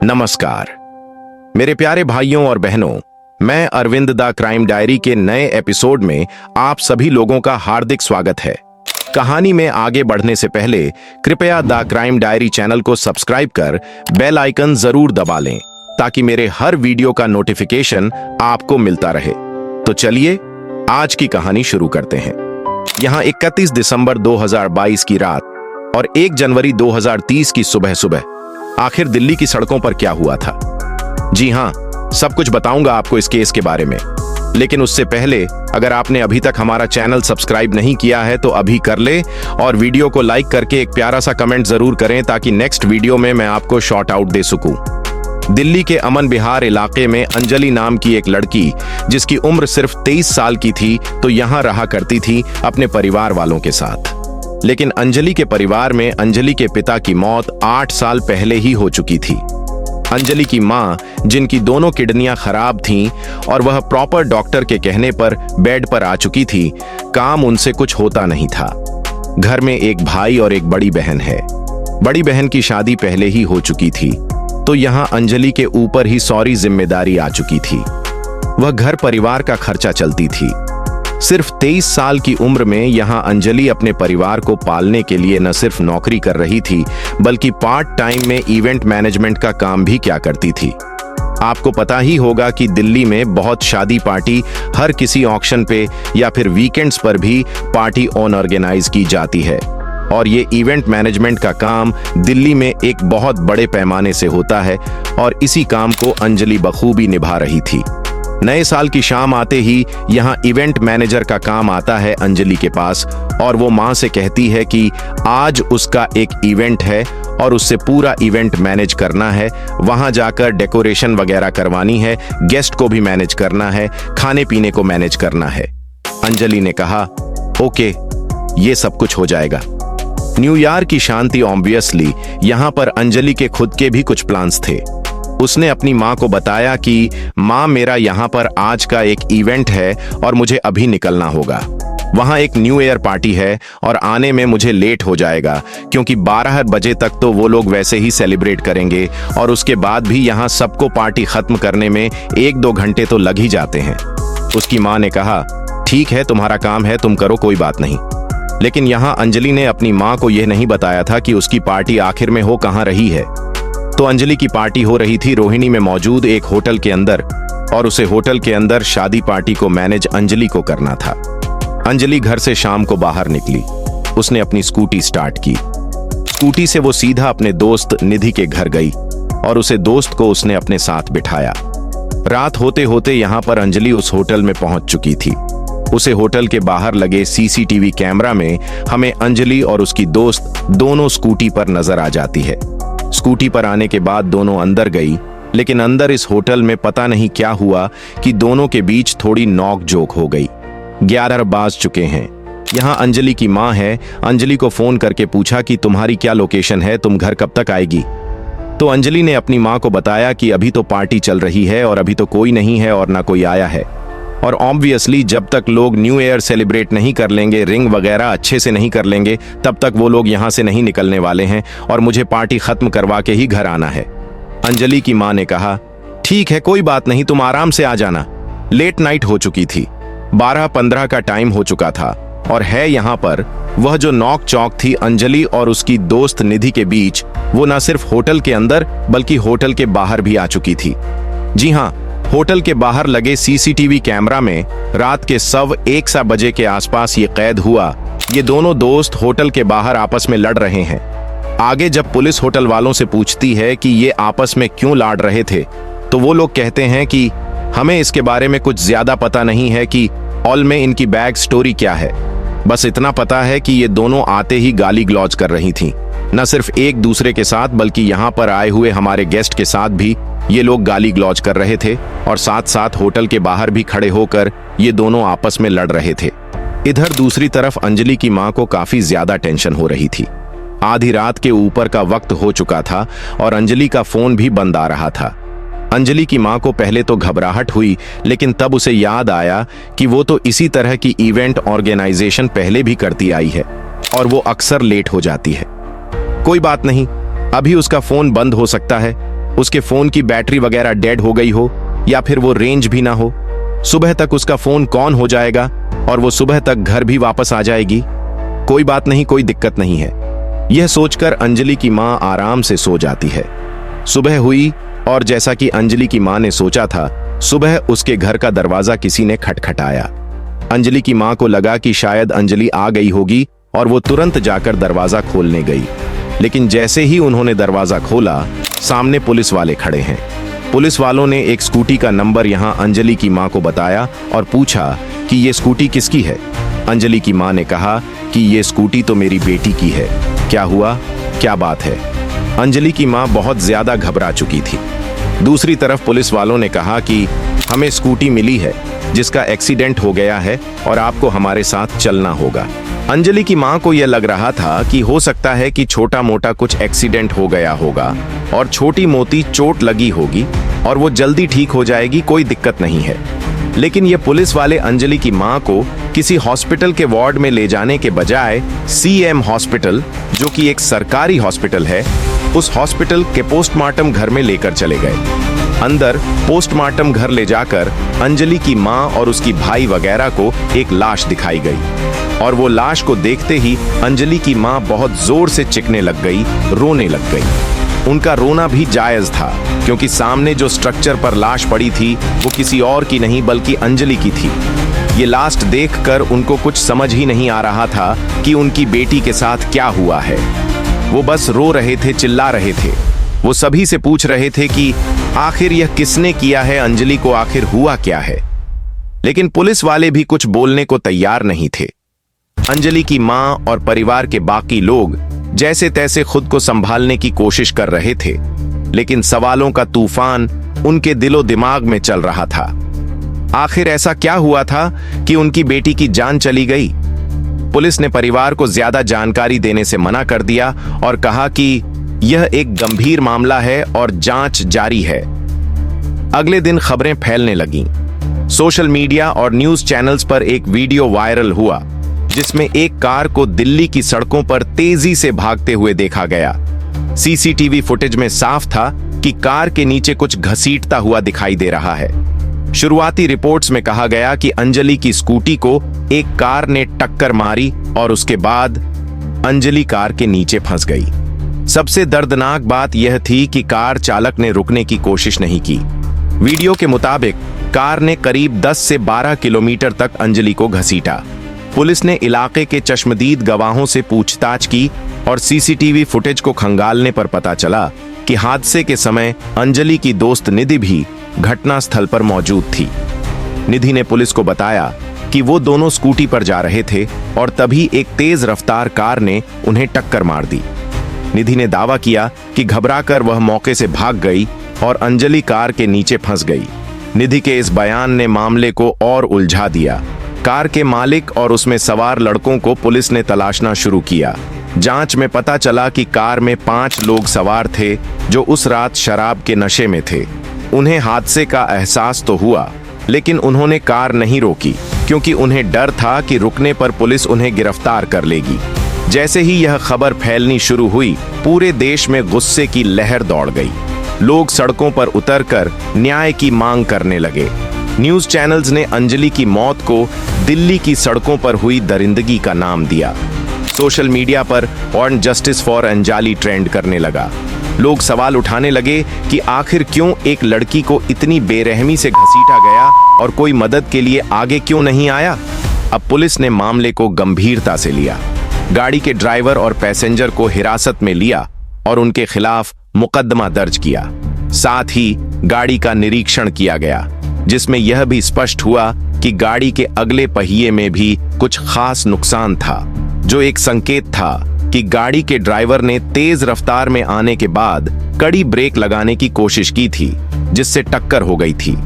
नमस्कार मेरे प्यारे भाइयों और बहनों, मैं अरविंद द क्राइम डायरी के नए एपिसोड में आप सभी लोगों का हार्दिक स्वागत है। कहानी में आगे बढ़ने से पहले कृपया द क्राइम डायरी चैनल को सब्सक्राइब कर बेल आइकन जरूर दबा लें ताकि मेरे हर वीडियो का नोटिफिकेशन आपको मिलता रहे। तो चलिए आज की कहानी शुरू करते हैं। यहाँ 31 दिसंबर 2022 की रात और 1 जनवरी 2030 की सुबह सुबह आखिर दिल्ली की सड़कों पर क्या हुआ था? जी हां, सब कुछ बताऊंगा आपको इस केस के बारे में, लेकिन उससे पहले अगर आपने अभी तक हमारा चैनल सब्सक्राइब नहीं किया है तो अभी कर ले और वीडियो को लाइक करके एक प्यारा सा कमेंट जरूर करें ताकि नेक्स्ट वीडियो में मैं आपको शॉर्ट आउट दे सकूं। दिल्ली के अमन विहार इलाके में अंजलि नाम की एक लड़की, जिसकी उम्र सिर्फ 23 साल की थी, तो यहां रहा करती थी अपने परिवार वालों के साथ। लेकिन अंजलि के परिवार में अंजलि के पिता की मौत 8 साल पहले ही हो चुकी थी। अंजलि की मां, जिनकी दोनों किडनियां खराब थीं और वह प्रॉपर डॉक्टर के कहने पर बेड पर आ चुकी थी, काम उनसे कुछ होता नहीं था। घर में एक भाई और एक बड़ी बहन है। बड़ी बहन की शादी पहले ही हो चुकी थी, तो यहां अंजलि के ऊपर ही सारी जिम्मेदारी आ चुकी थी। वह घर परिवार का खर्चा चलती थी। सिर्फ 23 साल की उम्र में यहां अंजलि अपने परिवार को पालने के लिए न सिर्फ नौकरी कर रही थी, बल्कि पार्ट टाइम में इवेंट मैनेजमेंट का काम भी क्या करती थी। आपको पता ही होगा कि दिल्ली में बहुत शादी पार्टी हर किसी ऑक्शन पे या फिर वीकेंड्स पर भी पार्टी ऑर्गेनाइज की जाती है, और ये इवेंट मैनेजमेंट का काम दिल्ली में एक बहुत बड़े पैमाने से होता है, और इसी काम को अंजलि बखूबी निभा रही थी। नए साल की शाम आते ही यहाँ इवेंट मैनेजर का काम आता है अंजलि के पास, और वो माँ से कहती है कि आज उसका एक इवेंट है और उससे पूरा इवेंट मैनेज करना है। वहाँ जाकर डेकोरेशन वगैरह करवानी है, गेस्ट को भी मैनेज करना है, खाने पीने को मैनेज करना है। अंजलि ने कहा, ओके, ये सब कुछ हो जाएगा। न्यू ईयर की शांति ऑब्वियसली यहाँ पर अंजलि के खुद के भी कुछ प्लान्स थे। उसने अपनी माँ को बताया कि माँ, मेरा यहाँ पर आज का एक इवेंट है और मुझे अभी निकलना होगा। वहाँ एक न्यू ईयर पार्टी है और आने में मुझे लेट हो जाएगा, क्योंकि 12 बजे तक तो वो लोग वैसे ही सेलिब्रेट करेंगे और उसके बाद भी यहाँ सबको पार्टी खत्म करने में 1-2 घंटे तो लग ही जाते हैं। उसकी माँ ने कहा, ठीक है, तुम्हारा काम है, तुम करो, कोई बात नहीं। लेकिन यहाँ अंजलि ने अपनी माँ को यह नहीं बताया था कि उसकी पार्टी आखिर में हो कहाँ रही है। तो अंजलि की पार्टी हो रही थी रोहिणी में मौजूद एक होटल के अंदर, और उसे होटल के अंदर शादी पार्टी को मैनेज अंजलि को करना था। अंजलि घर से शाम को बाहर निकली। उसने अपनी स्कूटी स्टार्ट की। स्कूटी से वो सीधा अपने दोस्त निधि के घर गई और उसे दोस्त को उसने अपने साथ बिठाया। रात होते होते यहाँ पर अंजलि उस होटल में पहुंच चुकी थी। उसे होटल के बाहर लगे सीसीटीवी कैमरा में हमें अंजलि और उसकी दोस्त दोनों स्कूटी पर नजर आ जाती है। स्कूटी पर आने के बाद दोनों अंदर गई, लेकिन अंदर इस होटल में पता नहीं क्या हुआ कि दोनों के बीच थोड़ी नोक झोंक हो गई। 11 बज चुके हैं। यहाँ अंजलि की माँ है। अंजलि को फोन करके पूछा कि तुम्हारी क्या लोकेशन है, तुम घर कब तक आएगी? तो अंजलि ने अपनी माँ को बताया कि अभी तो पार्टी चल रही है और अभी तो कोई नहीं है और ना कोई आया है, और ऑब्वियसली जब तक लोग न्यू ईयर सेलिब्रेट नहीं कर लेंगे, रिंग वगैरह अच्छे से नहीं कर लेंगे, तब तक वो लोग यहाँ से नहीं निकलने वाले हैं और मुझे पार्टी खत्म करवा के ही घर आना है। अंजलि की माँ ने कहा, ठीक है, कोई बात नहीं, तुम आराम से आ जाना। लेट नाइट हो चुकी थी, 12:15 का टाइम हो चुका था, और है यहाँ पर वह जो नोक चौक थी अंजलि और उसकी दोस्त निधि के बीच, वो न सिर्फ होटल के अंदर बल्कि होटल के बाहर भी आ चुकी थी। जी हाँ, होटल के बाहर लगे सीसीटीवी कैमरा में रात के 1:15 बजे के आसपास ये कैद हुआ। ये दोनों दोस्त होटल के बाहर आपस में लड़ रहे हैं। आगे जब पुलिस होटल वालों से पूछती है कि ये आपस में क्यों लड़ रहे थे, तो वो लोग कहते हैं कि हमें इसके बारे में कुछ ज्यादा पता नहीं है कि ऑल में इनकी बैक स्टोरी क्या है। बस इतना पता है कि ये दोनों आते ही गाली गलौज कर रही थीं। न सिर्फ एक दूसरे के साथ बल्कि यहाँ पर आए हुए हमारे गेस्ट के साथ भी ये लोग गाली गलौज कर रहे थे, और साथ साथ होटल के बाहर भी खड़े होकर ये दोनों आपस में लड़ रहे थे। इधर दूसरी तरफ अंजलि की माँ को काफी ज्यादा टेंशन हो रही थी। आधी रात के ऊपर का वक्त हो चुका था और अंजलि का फोन भी बंद आ रहा था। अंजलि की माँ को पहले तो घबराहट हुई, लेकिन तब उसे याद आया कि वो तो इसी तरह की इवेंट ऑर्गेनाइजेशन पहले भी करती आई है और वो अक्सर लेट हो जाती है। कोई बात नहीं, अभी उसका फोन बंद हो सकता है, उसके फोन की बैटरी वगैरह डेड हो गई हो या फिर वो रेंज भी ना हो। सुबह तक उसका फोन कॉन हो जाएगा और वो सुबह तक घर भी वापस आ जाएगी। कोई बात नहीं, कोई दिक्कत नहीं है। यह सोचकर अंजलि की मां आराम से सो जाती है। सुबह हुई और जैसा कि अंजलि की मां ने सोचा था, सुबह उसके घर का दरवाजा किसी ने खटखटाया। अंजलि की मां को लगा कि शायद अंजलि आ गई होगी और वो तुरंत जाकर दरवाजा खोलने गई। लेकिन जैसे ही उन्होंने दरवाजा खोला, सामने पुलिस वाले खड़े हैं। पुलिस वालों ने एक स्कूटी का नंबर यहां अंजलि की मां को बताया और पूछा कि ये स्कूटी किसकी है। अंजलि की मां ने कहा कि ये स्कूटी तो मेरी बेटी की है। क्या हुआ, क्या बात है? अंजलि की मां बहुत ज्यादा घबरा चुकी थी। दूसरी तरफ पुलिस वालों ने कहा कि हमें स्कूटी मिली है जिसका एक्सीडेंट हो गया है और आपको हमारे साथ चलना होगा। अंजलि की मां को यह लग रहा था कि हो सकता है कि छोटा मोटा कुछ एक्सीडेंट हो गया होगा और छोटी मोटी चोट लगी होगी और वो जल्दी ठीक हो जाएगी, कोई दिक्कत नहीं है। लेकिन ये पुलिस वाले अंजलि की मां को किसी हॉस्पिटल के वार्ड में ले जाने के बजाय सीएम हॉस्पिटल, जो कि एक सरकारी हॉस्पिटल है, उस हॉस्पिटल के पोस्टमार्टम घर में लेकर चले गए। अंदर पोस्टमार्टम घर ले जाकर अंजलि की मां और उसकी भाई वगैरह को एक लाश दिखाई गई और वो लाश को देखते ही अंजलि की मां बहुत जोर से चिल्लाने लग गई, रोने लग गई। उनका रोना भी जायज था क्योंकि सामने जो स्ट्रक्चर पर लाश पड़ी थी वो किसी और की नहीं बल्कि अंजलि की थी। ये लास्ट देखकर उनको कुछ समझ ही नहीं आ रहा था कि उनकी बेटी के साथ क्या हुआ है। वो बस रो रहे थे, चिल्ला रहे थे। वो सभी से पूछ रहे थे कि आखिर यह किसने किया है, अंजलि को आखिर हुआ क्या है। लेकिन पुलिस वाले भी कुछ बोलने को तैयार नहीं थे। अंजलि की मां और परिवार के बाकी लोग जैसे तैसे खुद को संभालने की कोशिश कर रहे थे, लेकिन सवालों का तूफान उनके दिलो दिमाग में चल रहा था। आखिर ऐसा क्या हुआ था कि उनकी बेटी की जान चली गई? पुलिस ने परिवार को ज्यादा जानकारी देने से मना कर दिया और कहा कि यह एक गंभीर मामला है और जांच जारी है। अगले दिन खबरें फैलने लगीं। सोशल मीडिया और न्यूज चैनल्स पर एक वीडियो वायरल हुआ जिसमें एक कार को दिल्ली की सड़कों पर तेजी से भागते हुए देखा गया। सीसीटीवी फुटेज में साफ था कि कार के नीचे कुछ घसीटता हुआ दिखाई दे रहा है। शुरुआती रिपोर्ट्स में कहा गया कि अंजलि की स्कूटी को एक कार ने टक्कर मारी और उसके बाद अंजलि कार के नीचे फंस गई। सबसे दर्दनाक बात यह थी कि कार चालक ने रुकने की कोशिश नहीं की। वीडियो के मुताबिक कार ने करीब 10 से 12 किलोमीटर तक अंजलि को घसीटा। पुलिस ने इलाके के चश्मदीद गवाहों से पूछताछ की और सीसीटीवी फुटेज को खंगालने पर पता चला कि हादसे के समय अंजलि की दोस्त निधि भी घटनास्थल पर मौजूद थी। निधि ने पुलिस को बताया कि वो दोनों स्कूटी पर जा रहे थे और तभी एक तेज रफ्तार कार ने उन्हें टक्कर मार दी। निधि ने दावा किया कि घबराकर वह मौके से भाग गई और अंजलि कार के नीचे फंस गई। निधि के इस बयान ने मामले को और उलझा दिया। कार के मालिक और उसमें सवार लड़कों को पुलिस ने तलाशना शुरू किया। जांच में पता चला कि कार में 5 लोग सवार थे जो उस रात शराब के नशे में थे। उन्हें हादसे का एहसास तो हुआ, लेकिन उन्होंने कार नहीं रोकी क्योंकि उन्हें डर था कि रुकने पर पुलिस उन्हें गिरफ्तार कर लेगी। जैसे ही यह खबर फैलनी शुरू हुई, पूरे देश में गुस्से की लहर दौड़ गई। लोग सड़कों पर उतरकर न्याय की मांग करने लगे। न्यूज चैनल्स ने अंजलि की मौत को दिल्ली की सड़कों पर हुई दरिंदगी का नाम दिया। सोशल मीडिया पर "want justice for Anjali" trend करने लगा। लोग सवाल उठाने लगे कि आखिर क्यों एक लड़की को इतनी बेरहमी से घसीटा गया और कोई मदद के लिए आगे क्यों नहीं आया। अब पुलिस ने मामले को गंभीरता से लिया। गाड़ी के ड्राइवर और पैसेंजर को हिरासत में लिया और उनके खिलाफ मुकदमा दर्ज किया। साथ ही गाड़ी का निरीक्षण किया गया, जिसमें यह भी स्पष्ट हुआ कि गाड़ी के अगले पहिए में भी कुछ खास नुकसान था, जो एक संकेत था कि गाड़ी के ड्राइवर ने तेज रफ्तार में आने के बाद कड़ी ब्रेक लगाने की कोशिश की थी, जिससे टक्कर हो गई थी।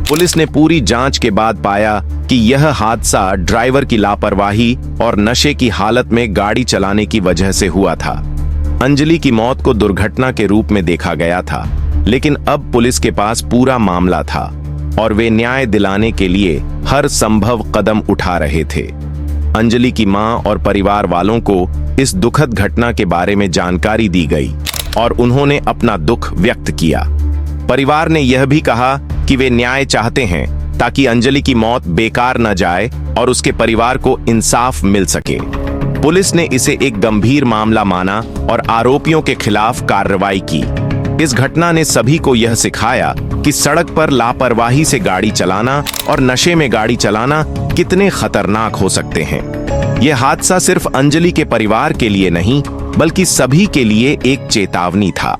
पुलिस ने पूरी जांच के बाद पाया कि यह हादसा ड्राइवर की लापरवाही और नशे की हालत में गाड़ी चलाने की वजह से हुआ था। अंजलि की मौत को दुर्घटना के रूप में देखा गया था, लेकिन अब पुलिस के पास पूरा मामला था और वे न्याय दिलाने के लिए हर संभव कदम उठा रहे थे। अंजलि की मां और परिवार वालों को इस दुखद घटना के बारे में जानकारी दी गई। और उन्होंने अपना दुख व्यक्त किया। परिवार ने यह भी कहा कि वे न्याय चाहते हैं ताकि अंजलि की मौत बेकार न जाए और उसके परिवार को इंसाफ मिल सके। पुलिस ने इसे एक गंभीर मामला माना और आरोपियों के खिलाफ कार्रवाई की। इस घटना ने सभी को यह सिखाया कि सड़क पर लापरवाही से गाड़ी चलाना और नशे में गाड़ी चलाना कितने खतरनाक हो सकते हैं। यह हादसा सिर्फ अंजलि के परिवार के लिए नहीं, बल्कि सभी के लिए एक चेतावनी था।